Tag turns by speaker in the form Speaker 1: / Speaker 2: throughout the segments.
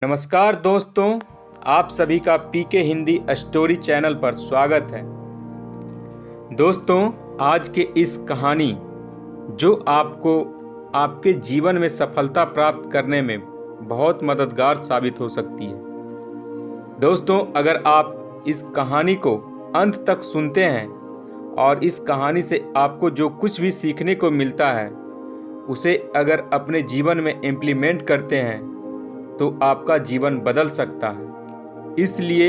Speaker 1: नमस्कार दोस्तों, आप सभी का पीके हिंदी स्टोरी चैनल पर स्वागत है। दोस्तों, आज के इस कहानी जो आपको आपके जीवन में सफलता प्राप्त करने में बहुत मददगार साबित हो सकती है। दोस्तों, अगर आप इस कहानी को अंत तक सुनते हैं और इस कहानी से आपको जो कुछ भी सीखने को मिलता है उसे अगर अपने जीवन में इम्प्लीमेंट करते हैं तो आपका जीवन बदल सकता है। इसलिए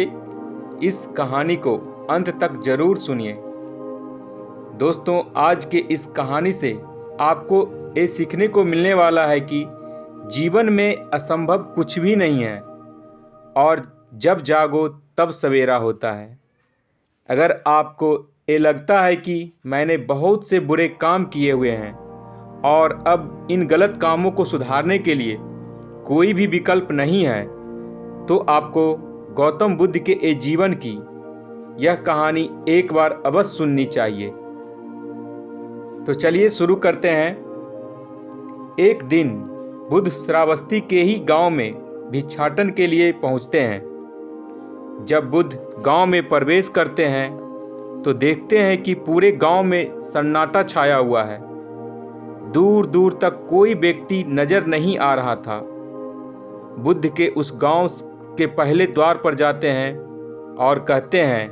Speaker 1: इस कहानी को अंत तक जरूर सुनिए। दोस्तों, आज के इस कहानी से आपको ये सीखने को मिलने वाला है कि जीवन में असंभव कुछ भी नहीं है और जब जागो तब सवेरा होता है। अगर आपको ये लगता है कि मैंने बहुत से बुरे काम किए हुए हैं और अब इन गलत कामों को सुधारने के लिए कोई भी विकल्प नहीं है, तो आपको गौतम बुद्ध के ये जीवन की यह कहानी एक बार अवश्य सुननी चाहिए। तो चलिए शुरू करते हैं। एक दिन बुद्ध श्रावस्ती के ही गांव में भिक्षाटन के लिए पहुंचते हैं। जब बुद्ध गांव में प्रवेश करते हैं तो देखते हैं कि पूरे गांव में सन्नाटा छाया हुआ है। दूर दूर तक कोई व्यक्ति नजर नहीं आ रहा था। बुद्ध के उस गांव के पहले द्वार पर जाते हैं और कहते हैं,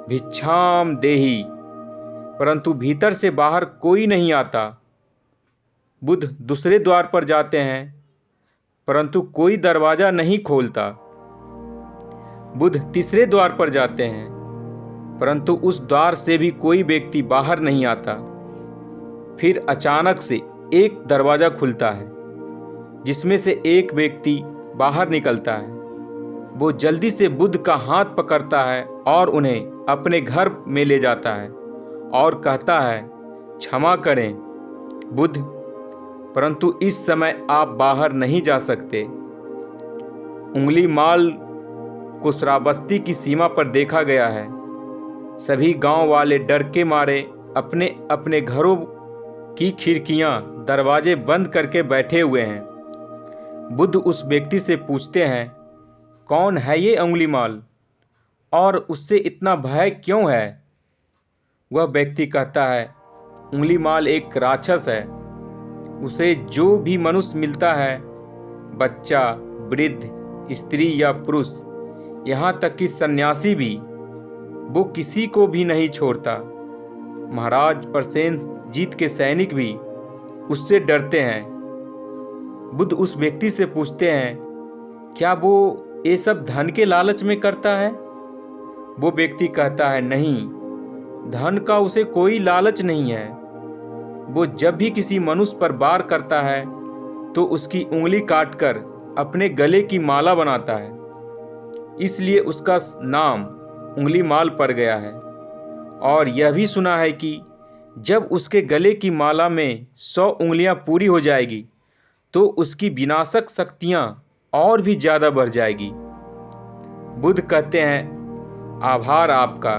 Speaker 1: भिक्षाम देहि, परंतु भीतर से बाहर कोई नहीं आता। बुद्ध दूसरे द्वार पर जाते हैं परंतु कोई दरवाजा नहीं खोलता। बुद्ध तीसरे द्वार पर जाते हैं परंतु उस द्वार से भी कोई व्यक्ति बाहर नहीं आता। फिर अचानक से एक दरवाजा खुलता है जिसमें से एक व्यक्ति बाहर निकलता है। वो जल्दी से बुद्ध का हाथ पकड़ता है और उन्हें अपने घर में ले जाता है और कहता है, क्षमा करें बुद्ध, परंतु इस समय आप बाहर नहीं जा सकते। उंगली माल को श्रावस्ती की सीमा पर देखा गया है। सभी गांव वाले डर के मारे अपने अपने घरों की खिड़कियां दरवाजे बंद करके बैठे हुए हैं। बुद्ध उस व्यक्ति से पूछते हैं, कौन है ये अंगुलीमाल और उससे इतना भय क्यों है? वह व्यक्ति कहता है, अंगुलीमाल एक राक्षस है। उसे जो भी मनुष्य मिलता है, बच्चा, वृद्ध, स्त्री या पुरुष, यहाँ तक कि सन्यासी भी, वो किसी को भी नहीं छोड़ता। महाराज प्रसेनजीत के सैनिक भी उससे डरते हैं। बुद्ध उस व्यक्ति से पूछते हैं, क्या वो ये सब धन के लालच में करता है? वो व्यक्ति कहता है, नहीं, धन का उसे कोई लालच नहीं है। वो जब भी किसी मनुष्य पर वार करता है तो उसकी उंगली काटकर अपने गले की माला बनाता है। इसलिए उसका नाम उंगली माल पड़ गया है। और यह भी सुना है कि जब उसके गले की माला में 100 उंगलियां पूरी हो जाएगी तो उसकी विनाशक शक्तियां और भी ज़्यादा बढ़ जाएगी। बुद्ध कहते हैं, आभार आपका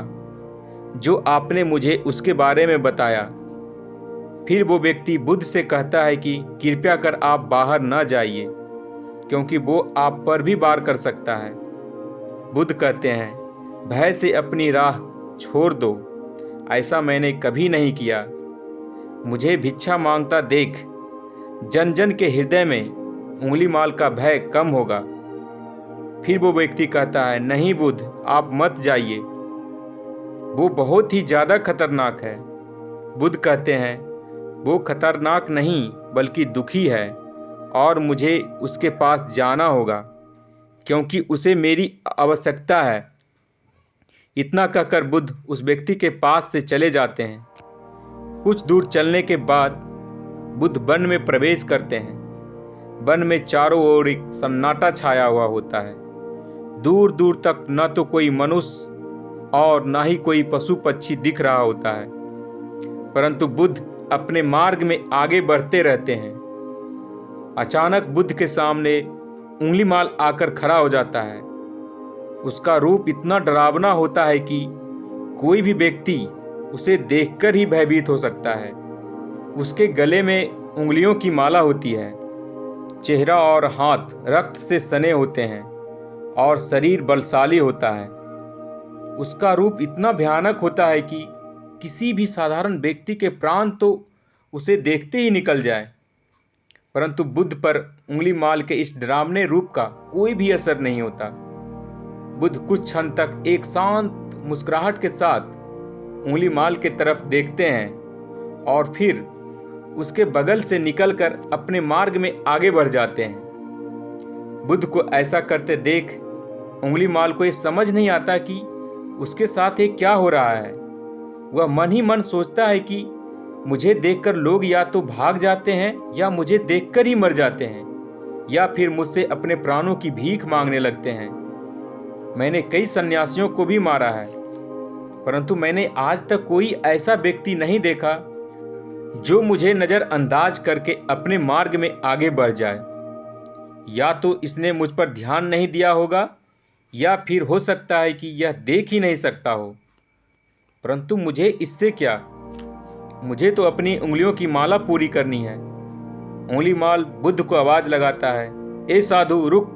Speaker 1: जो आपने मुझे उसके बारे में बताया। फिर वो व्यक्ति बुद्ध से कहता है कि कृपया कर आप बाहर न जाइए क्योंकि वो आप पर भी वार कर सकता है। बुद्ध कहते हैं, भय से अपनी राह छोड़ दो, ऐसा मैंने कभी नहीं किया। मुझे भिक्षा मांगता देख जन जन के हृदय में उंगलीमाल का भय कम होगा। फिर वो व्यक्ति कहता है, नहीं बुद्ध, आप मत जाइए, वो बहुत ही ज़्यादा खतरनाक है। बुद्ध कहते हैं, वो खतरनाक नहीं बल्कि दुखी है और मुझे उसके पास जाना होगा क्योंकि उसे मेरी आवश्यकता है। इतना कहकर बुद्ध उस व्यक्ति के पास से चले जाते हैं। कुछ दूर चलने के बाद बुद्ध वन में प्रवेश करते हैं। वन में चारों ओर एक सन्नाटा छाया हुआ होता है। दूर दूर तक न तो कोई मनुष्य और न ही कोई पशु पक्षी दिख रहा होता है, परंतु बुद्ध अपने मार्ग में आगे बढ़ते रहते हैं। अचानक बुद्ध के सामने उंगलीमाल आकर खड़ा हो जाता है। उसका रूप इतना डरावना होता है कि कोई भी व्यक्ति उसे देखकर ही भयभीत हो सकता है। उसके गले में उंगलियों की माला होती है। चेहरा और हाथ रक्त से सने होते हैं और शरीर बलशाली होता है। उसका रूप इतना भयानक होता है कि किसी भी साधारण व्यक्ति के प्राण तो उसे देखते ही निकल जाए। परंतु बुद्ध पर उंगलीमाल के इस डरावने रूप का कोई भी असर नहीं होता। बुद्ध कुछ क्षण तक एक शांत मुस्कुराहट के साथ उंगलीमाल के तरफ देखते हैं और फिर उसके बगल से निकलकर अपने मार्ग में आगे बढ़ जाते हैं। बुद्ध को ऐसा करते देख उंगलीमाल को ये समझ नहीं आता कि उसके साथ ये क्या हो रहा है। वह मन ही मन सोचता है कि मुझे देखकर लोग या तो भाग जाते हैं या मुझे देखकर ही मर जाते हैं या फिर मुझसे अपने प्राणों की भीख मांगने लगते हैं। मैंने कई सन्यासियों को भी मारा है, परंतु मैंने आज तक कोई ऐसा व्यक्ति नहीं देखा जो मुझे नज़रअंदाज करके अपने मार्ग में आगे बढ़ जाए। या तो इसने मुझ पर ध्यान नहीं दिया होगा या फिर हो सकता है कि यह देख ही नहीं सकता हो। परंतु मुझे इससे क्या, मुझे तो अपनी उंगलियों की माला पूरी करनी है। उंगलीमाल बुद्ध को आवाज़ लगाता है, ए साधु रुक।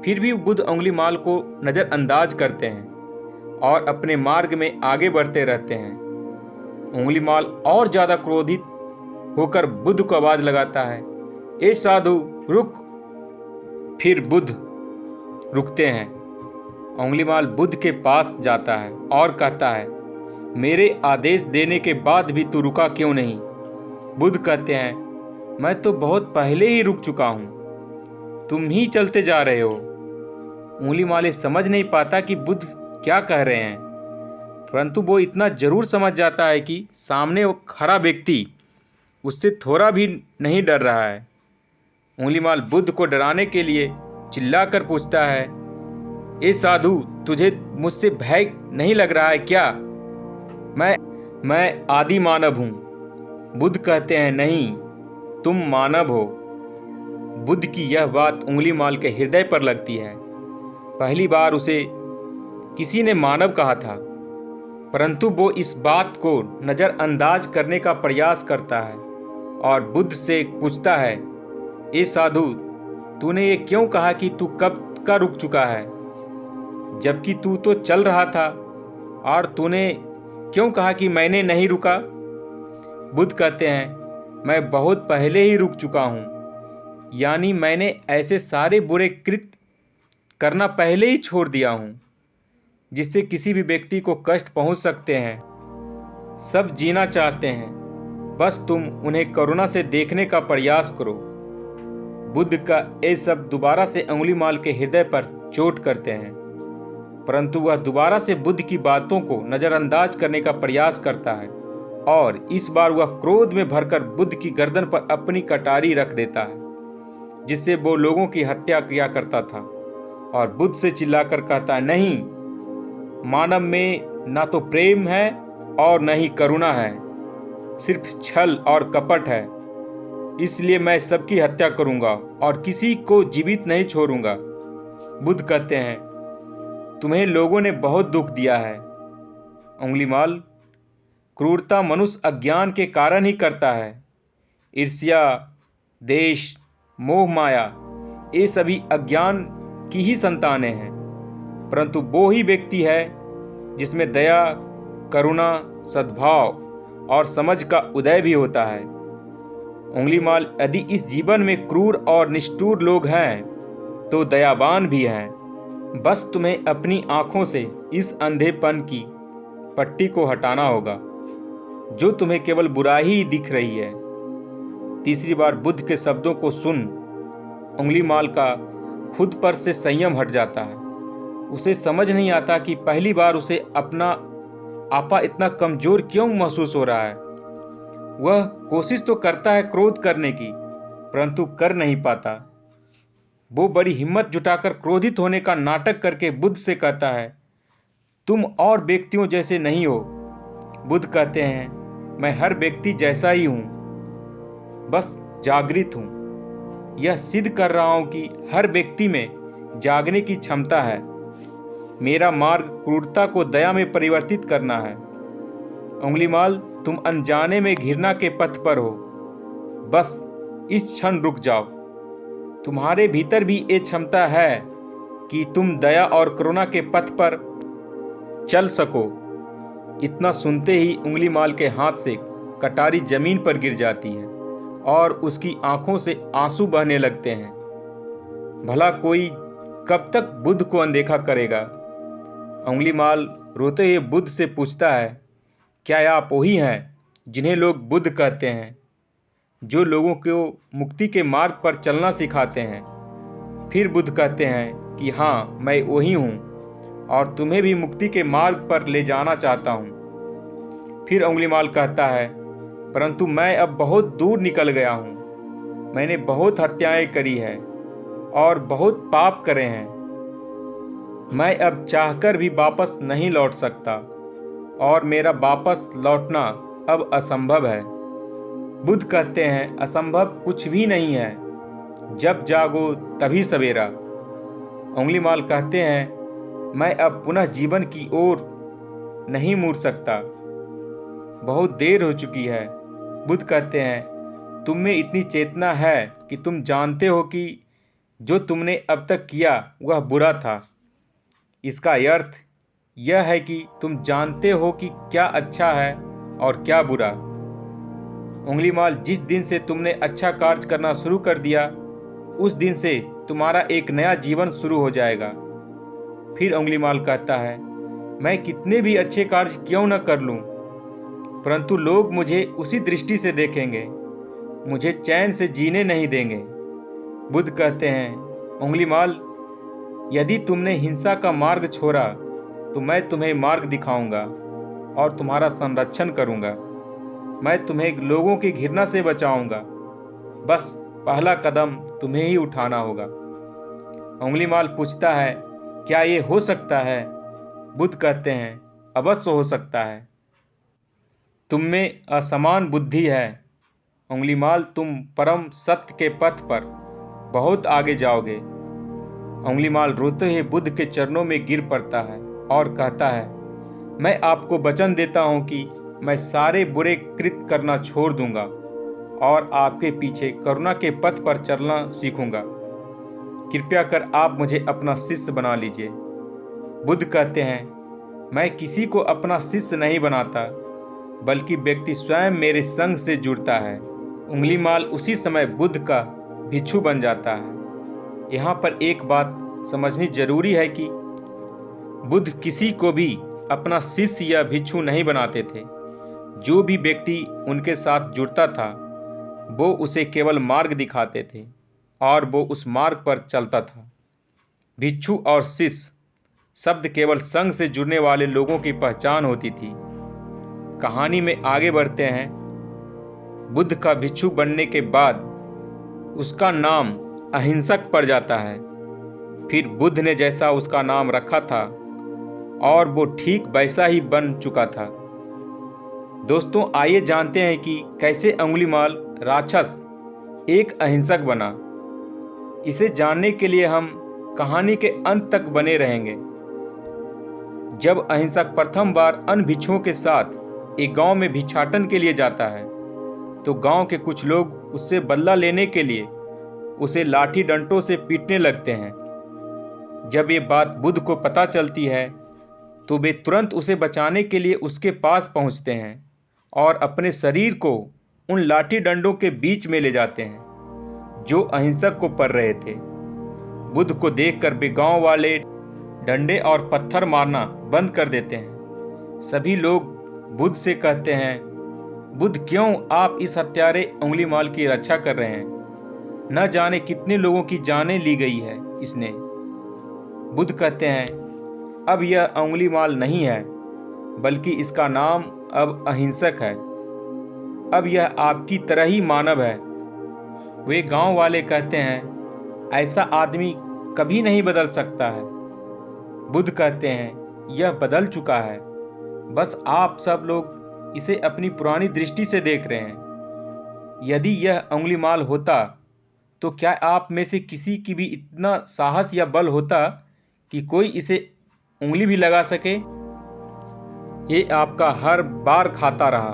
Speaker 1: फिर भी बुद्ध उंगलीमाल को नज़रअंदाज करते हैं और अपने मार्ग में आगे बढ़ते रहते हैं। उंगलीमाल और ज़्यादा क्रोधित होकर बुद्ध को आवाज़ लगाता है, ए साधु रुक। फिर बुद्ध रुकते हैं। उंगलीमाल बुद्ध के पास जाता है और कहता है, मेरे आदेश देने के बाद भी तू रुका क्यों नहीं? बुद्ध कहते हैं, मैं तो बहुत पहले ही रुक चुका हूँ, तुम ही चलते जा रहे हो। उंगलीमाल समझ नहीं पाता कि बुद्ध क्या कह रहे हैं, परंतु वो इतना जरूर समझ जाता है कि सामने वो खड़ा व्यक्ति उससे थोड़ा भी नहीं डर रहा है। उंगलीमाल बुद्ध को डराने के लिए चिल्लाकर पूछता है, ए साधु तुझे मुझसे भय नहीं लग रहा है क्या? मैं आदि मानव हूँ। बुद्ध कहते हैं, नहीं, तुम मानव हो। बुद्ध की यह बात उंगलीमाल के हृदय पर लगती है। पहली बार उसे किसी ने मानव कहा था, परंतु वो इस बात को नज़रअंदाज करने का प्रयास करता है और बुद्ध से पूछता है, ए साधु तूने ये क्यों कहा कि तू कब का रुक चुका है, जबकि तू तो चल रहा था? और तूने क्यों कहा कि मैंने नहीं रुका? बुद्ध कहते हैं, मैं बहुत पहले ही रुक चुका हूँ, यानी मैंने ऐसे सारे बुरे कृत्य करना पहले ही छोड़ दिया हूँ जिससे किसी भी व्यक्ति को कष्ट पहुँच सकते हैं। सब जीना चाहते हैं, बस तुम उन्हें करुणा से देखने का प्रयास करो। बुद्ध का ये सब दोबारा से उंगलीमाल के हृदय पर चोट करते हैं, परंतु वह दोबारा से बुद्ध की बातों को नज़रअंदाज करने का प्रयास करता है और इस बार वह क्रोध में भरकर बुद्ध की गर्दन पर अपनी कटारी रख देता है, जिससे वो लोगों की हत्या किया करता था। और बुद्ध से चिल्लाकर कहता है, नहीं, मानव में ना तो प्रेम है और न ही करुणा है, सिर्फ छल और कपट है। इसलिए मैं सबकी हत्या करूंगा और किसी को जीवित नहीं छोड़ूंगा। बुद्ध कहते हैं, तुम्हें लोगों ने बहुत दुख दिया है। उंगलीमाल, क्रूरता मनुष्य अज्ञान के कारण ही करता है। ईर्ष्या, देश, मोह, माया, ये सभी अज्ञान की ही संतानें हैं। परंतु वो ही व्यक्ति है जिसमें दया, करुणा, सद्भाव और समझ का उदय भी होता है। उंगलीमाल, यदि इस जीवन में क्रूर और निष्ठुर लोग हैं तो दयावान भी हैं। बस तुम्हें अपनी आंखों से इस अंधेपन की पट्टी को हटाना होगा जो तुम्हें केवल बुराई ही दिख रही है। तीसरी बार बुद्ध के शब्दों को सुन उंगलीमाल का खुद पर से संयम हट जाता है। उसे समझ नहीं आता कि पहली बार उसे अपना आपा इतना कमजोर क्यों महसूस हो रहा है। वह कोशिश तो करता है क्रोध करने की, परंतु कर नहीं पाता। वो बड़ी हिम्मत जुटाकर क्रोधित होने का नाटक करके बुद्ध से कहता है, तुम और व्यक्तियों जैसे नहीं हो। बुद्ध कहते हैं, मैं हर व्यक्ति जैसा ही हूँ, बस जागृत हूँ। यह सिद्ध कर रहा हूँ कि हर व्यक्ति में जागने की क्षमता है। मेरा मार्ग क्रूरता को दया में परिवर्तित करना है। उंगलीमाल, तुम अनजाने में घृणा के पथ पर हो। बस इस क्षण रुक जाओ तुम्हारे भीतर भी ये क्षमता है कि तुम दया और करुणा के पथ पर चल सको। इतना सुनते ही उंगलीमाल के हाथ से कटारी जमीन पर गिर जाती है और उसकी आंखों से आंसू बहने लगते हैं। भला कोई कब तक बुद्ध को अनदेखा करेगा? उंगलीमाल रोते हुए बुद्ध से पूछता है, क्या आप वही हैं जिन्हें लोग बुद्ध कहते हैं, जो लोगों को मुक्ति के मार्ग पर चलना सिखाते हैं? फिर बुद्ध कहते हैं कि हाँ, मैं वही हूँ और तुम्हें भी मुक्ति के मार्ग पर ले जाना चाहता हूँ। फिर उंगलीमाल कहता है, परंतु मैं अब बहुत दूर निकल गया हूँ। मैंने बहुत हत्याएं करी है और बहुत पाप करे हैं। मैं अब चाहकर भी वापस नहीं लौट सकता और मेरा वापस लौटना अब असंभव है। बुद्ध कहते हैं, असंभव कुछ भी नहीं है, जब जागो तभी सवेरा। उंगलीमाल कहते हैं, मैं अब पुनः जीवन की ओर नहीं मुड़ सकता, बहुत देर हो चुकी है। बुद्ध कहते हैं, तुम में इतनी चेतना है कि तुम जानते हो कि जो तुमने अब तक किया वह बुरा था। इसका अर्थ यह है कि तुम जानते हो कि क्या अच्छा है और क्या बुरा। उंगलीमाल, जिस दिन से तुमने अच्छा कार्य करना शुरू कर दिया, उस दिन से तुम्हारा एक नया जीवन शुरू हो जाएगा। फिर उंगलीमाल कहता है, मैं कितने भी अच्छे कार्य क्यों न कर लूं, परंतु लोग मुझे उसी दृष्टि से देखेंगे, मुझे चैन से जीने नहीं देंगे। बुद्ध कहते हैं, उंगलीमाल, यदि तुमने हिंसा का मार्ग छोड़ा तो मैं तुम्हें मार्ग दिखाऊंगा और तुम्हारा संरक्षण करूंगा। मैं तुम्हें लोगों की घृणा से बचाऊंगा। बस पहला कदम तुम्हें ही उठाना होगा। उंगलीमाल पूछता है, क्या ये हो सकता है? बुद्ध कहते हैं, अवश्य हो सकता है। तुम में असमान बुद्धि है उंगलीमाल, तुम परम सत्य के पथ पर बहुत आगे जाओगे। उंगलीमाल रोते हुए बुद्ध के चरणों में गिर पड़ता है और कहता है, मैं आपको वचन देता हूं कि मैं सारे बुरे कृत्य करना छोड़ दूंगा और आपके पीछे करुणा के पथ पर चलना सीखूंगा। कृपया कर आप मुझे अपना शिष्य बना लीजिए। बुद्ध कहते हैं, मैं किसी को अपना शिष्य नहीं बनाता, बल्कि व्यक्ति स्वयं मेरे संग से जुड़ता है। उंगलीमाल उसी समय बुद्ध का भिक्षु बन जाता है। यहाँ पर एक बात समझनी जरूरी है कि बुद्ध किसी को भी अपना शिष्य या भिक्षु नहीं बनाते थे। जो भी व्यक्ति उनके साथ जुड़ता था वो उसे केवल मार्ग दिखाते थे और वो उस मार्ग पर चलता था। भिक्षु और शिष्य शब्द केवल संघ से जुड़ने वाले लोगों की पहचान होती थी। कहानी में आगे बढ़ते हैं। बुद्ध का भिक्षु बनने के बाद उसका नाम अहिंसक पड़ जाता है। फिर बुद्ध ने जैसा उसका नाम रखा था और वो ठीक वैसा ही बन चुका था। दोस्तों, आइए जानते हैं कि कैसे उंगलीमाल राक्षस एक अहिंसक बना। इसे जानने के लिए हम कहानी के अंत तक बने रहेंगे। जब अहिंसक प्रथम बार अन्य भिक्षुओं के साथ एक गांव में भिक्षाटन के लिए जाता है तो गांव के कुछ लोग उससे बदला लेने के लिए उसे लाठी डंडों से पीटने लगते हैं। जब ये बात बुद्ध को पता चलती है तो वे तुरंत उसे बचाने के लिए उसके पास पहुंचते हैं और अपने शरीर को उन लाठी डंडों के बीच में ले जाते हैं जो अहिंसक को पड़ रहे थे। बुद्ध को देखकर वे गांव वाले डंडे और पत्थर मारना बंद कर देते हैं। सभी लोग बुद्ध से कहते हैं, बुद्ध, क्यों आप इस हत्यारे उंगलीमाल की रक्षा कर रहे हैं? न जाने कितने लोगों की जानें ली गई है इसने। बुद्ध कहते हैं, अब यह उंगलीमाल नहीं है, बल्कि इसका नाम अब अहिंसक है। अब यह आपकी तरह ही मानव है। वे गांव वाले कहते हैं, ऐसा आदमी कभी नहीं बदल सकता है। बुद्ध कहते हैं, यह बदल चुका है, बस आप सब लोग इसे अपनी पुरानी दृष्टि से देख रहे हैं। यदि यह उंगलीमाल होता तो क्या आप में से किसी की भी इतना साहस या बल होता कि कोई इसे उंगली भी लगा सके? ये आपका हर बार खाता रहा,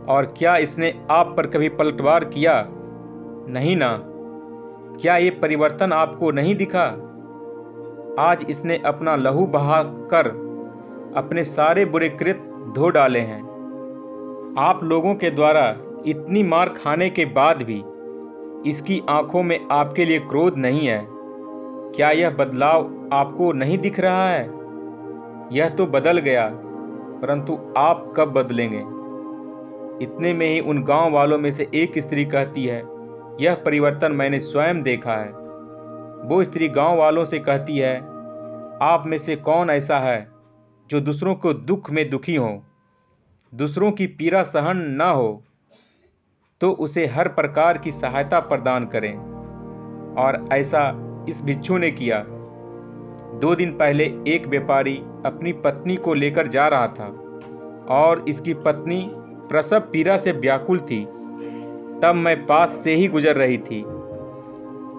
Speaker 1: और क्या इसने आप पर कभी पलटवार किया? नहीं ना। क्या ये परिवर्तन आपको नहीं दिखा? आज इसने अपना लहू बहाकर अपने सारे बुरे कृत्य धो डाले हैं। आप लोगों के द्वारा इतनी मार खाने के बाद भी इसकी आंखों में आपके लिए क्रोध नहीं है। क्या यह बदलाव आपको नहीं दिख रहा है? यह तो बदल गया, परंतु आप कब बदलेंगे? इतने में ही उन गांव वालों में से एक स्त्री कहती है, यह परिवर्तन मैंने स्वयं देखा है। वो स्त्री गांव वालों से कहती है, आप में से कौन ऐसा है जो दूसरों को दुख में दुखी हो, दूसरों की पीड़ा सहन न हो तो उसे हर प्रकार की सहायता प्रदान करें। और ऐसा इस भिक्षु ने किया। 2 दिन पहले एक व्यापारी अपनी पत्नी को लेकर जा रहा था और इसकी पत्नी प्रसव पीड़ा से व्याकुल थी। तब मैं पास से ही गुजर रही थी,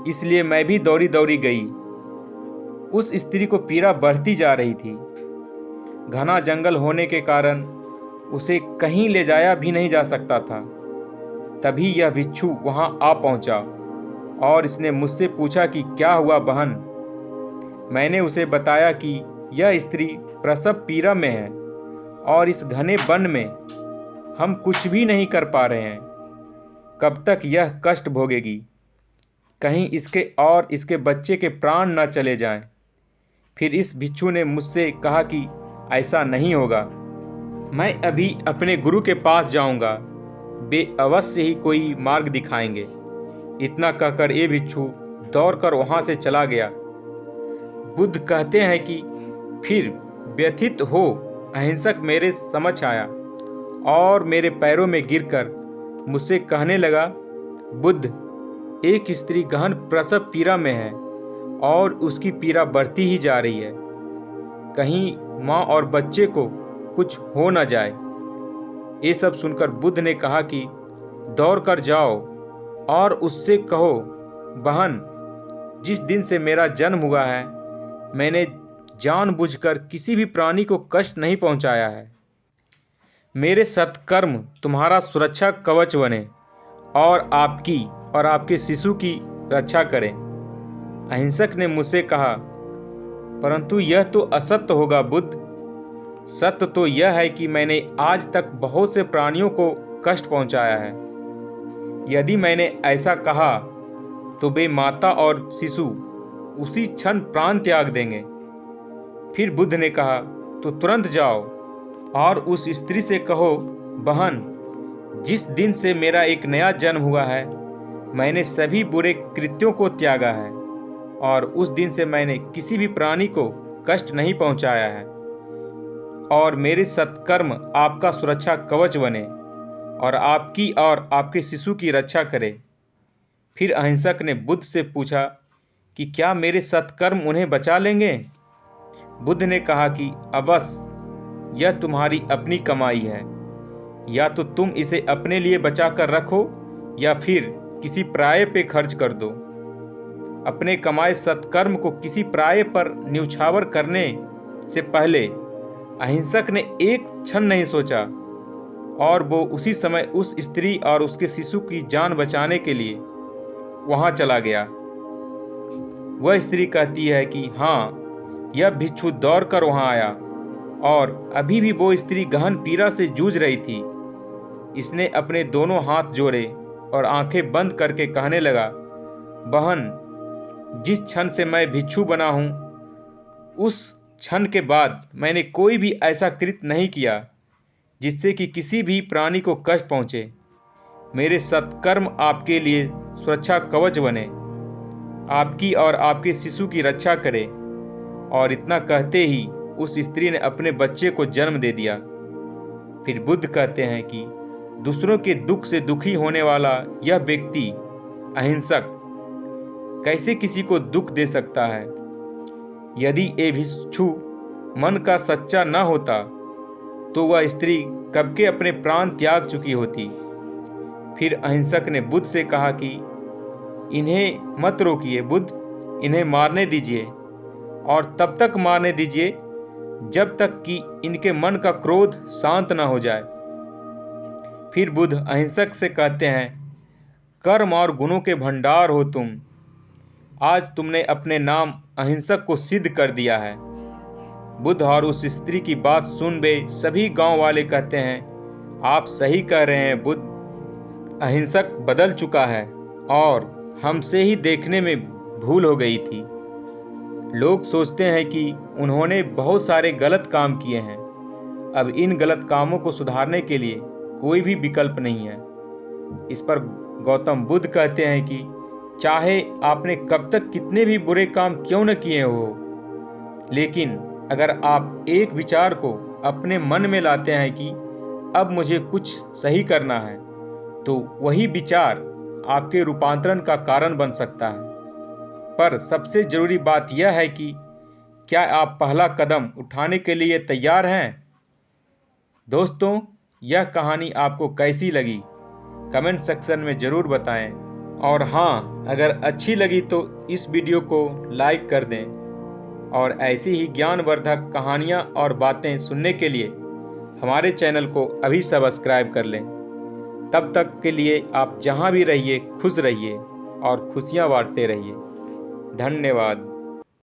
Speaker 1: इसलिए मैं भी दौड़ी दौड़ी गई। उस स्त्री को पीड़ा बढ़ती जा रही थी। घना जंगल होने के कारण उसे कहीं ले जाया भी नहीं जा सकता था। तभी यह भिक्षु वहां आ पहुंचा और इसने मुझसे पूछा कि क्या हुआ बहन। मैंने उसे बताया कि यह स्त्री प्रसव पीड़ा में है और इस घने वन में हम कुछ भी नहीं कर पा रहे हैं। कब तक यह कष्ट भोगेगी? कहीं इसके और इसके बच्चे के प्राण न चले जाएं। फिर इस भिक्षु ने मुझसे कहा कि ऐसा नहीं होगा, मैं अभी अपने गुरु के पास जाऊंगा, वे अवश्य ही कोई मार्ग दिखाएंगे। इतना कहकर ये भिक्षु दौड़कर वहां से चला गया। बुद्ध कहते हैं कि फिर व्यथित हो अहिंसक मेरे समक्ष आया और मेरे पैरों में गिरकर मुझसे कहने लगा, बुद्ध, एक स्त्री गहन प्रसव पीड़ा में है और उसकी पीड़ा बढ़ती ही जा रही है। कहीं माँ और बच्चे को कुछ हो न जाए। ये सब सुनकर बुद्ध ने कहा कि दौड़ कर जाओ और उससे कहो, बहन, जिस दिन से मेरा जन्म हुआ है मैंने जानबूझकर किसी भी प्राणी को कष्ट नहीं पहुंचाया है। मेरे सत्कर्म तुम्हारा सुरक्षा कवच बने और आपके शिशु की रक्षा करें। अहिंसक ने मुझसे कहा, परंतु यह तो असत्य होगा बुद्ध। सत्य तो यह है कि मैंने आज तक बहुत से प्राणियों को कष्ट पहुंचाया है। यदि मैंने ऐसा कहा तो वे माता और शिशु उसी क्षण प्राण त्याग देंगे। फिर बुद्ध ने कहा, तो तुरंत जाओ और उस स्त्री से कहो, बहन, जिस दिन से मेरा एक नया जन्म हुआ है मैंने सभी बुरे कृत्यों को त्यागा है और उस दिन से मैंने किसी भी प्राणी को कष्ट नहीं पहुंचाया है और मेरे सत्कर्म आपका सुरक्षा कवच बने और आपके शिशु की रक्षा करे। फिर अहिंसक ने बुद्ध से पूछा कि क्या मेरे सत्कर्म उन्हें बचा लेंगे? बुद्ध ने कहा कि अवश्य, यह तुम्हारी अपनी कमाई है। या तो तुम इसे अपने लिए बचा कर रखो या फिर किसी पराये पे खर्च कर दो। अपने कमाए सत्कर्म को किसी पराये पर न्यौछावर करने से पहले अहिंसक ने एक क्षण नहीं सोचा और वो उसी समय उस स्त्री और उसके शिशु की जान बचाने के लिए वहां चला गया। वह स्त्री कहती है कि हाँ, यह भिक्षु दौड़कर वहां आया और अभी भी वो स्त्री गहन पीड़ा से जूझ रही थी। इसने अपने दोनों हाथ जोड़े और आंखें बंद करके कहने लगा, बहन, जिस क्षण से मैं भिक्षु बना हूं उस क्षण के बाद मैंने कोई भी ऐसा कृत्य नहीं किया जिससे कि किसी भी प्राणी को कष्ट पहुंचे। मेरे सत्कर्म आपके लिए सुरक्षा कवच बने, आपकी और आपके शिशु की रक्षा करे। और इतना कहते ही उस स्त्री ने अपने बच्चे को जन्म दे दिया। फिर बुद्ध कहते हैं कि दूसरों के दुख से दुखी होने वाला यह व्यक्ति अहिंसक कैसे किसी को दुख दे सकता है? यदि ये भिक्षु मन का सच्चा न होता तो वह स्त्री कब के अपने प्राण त्याग चुकी होती। फिर अहिंसक ने बुद्ध से कहा कि इन्हें मत रोकिए बुद्ध, इन्हें मारने दीजिए और तब तक मारने दीजिए जब तक कि इनके मन का क्रोध शांत न हो जाए। फिर बुद्ध अहिंसक से कहते हैं, कर्म और गुणों के भंडार हो तुम, आज तुमने अपने नाम अहिंसक को सिद्ध कर दिया है। बुद्ध और उस स्त्री की बात सुन वे सभी गांव वाले कहते हैं, आप सही कह रहे हैं, बुद्ध अहिंसक बदल चुका है और हमसे ही देखने में भूल हो गई थी। लोग सोचते हैं कि उन्होंने बहुत सारे गलत काम किए हैं। अब इन गलत कामों को सुधारने के लिए कोई भी विकल्प नहीं है। इस पर गौतम बुद्ध कहते हैं कि चाहे आपने कब तक कितने भी बुरे काम क्यों न किए हो, लेकिन अगर आप एक विचार को अपने मन में लाते हैं कि अब मुझे कुछ सही करना है, तो वही विचार आपके रूपांतरण का कारण बन सकता है। पर सबसे जरूरी बात यह है कि क्या आप पहला कदम उठाने के लिए तैयार हैं? दोस्तों, यह कहानी आपको कैसी लगी कमेंट सेक्शन में ज़रूर बताएं। और हाँ, अगर अच्छी लगी तो इस वीडियो को लाइक कर दें और ऐसी ही ज्ञानवर्धक कहानियाँ और बातें सुनने के लिए हमारे चैनल को अभी सब्सक्राइब कर लें। तब तक के लिए आप जहाँ भी रहिए खुश रहिए और खुशियाँ बांटते रहिए। धन्यवाद।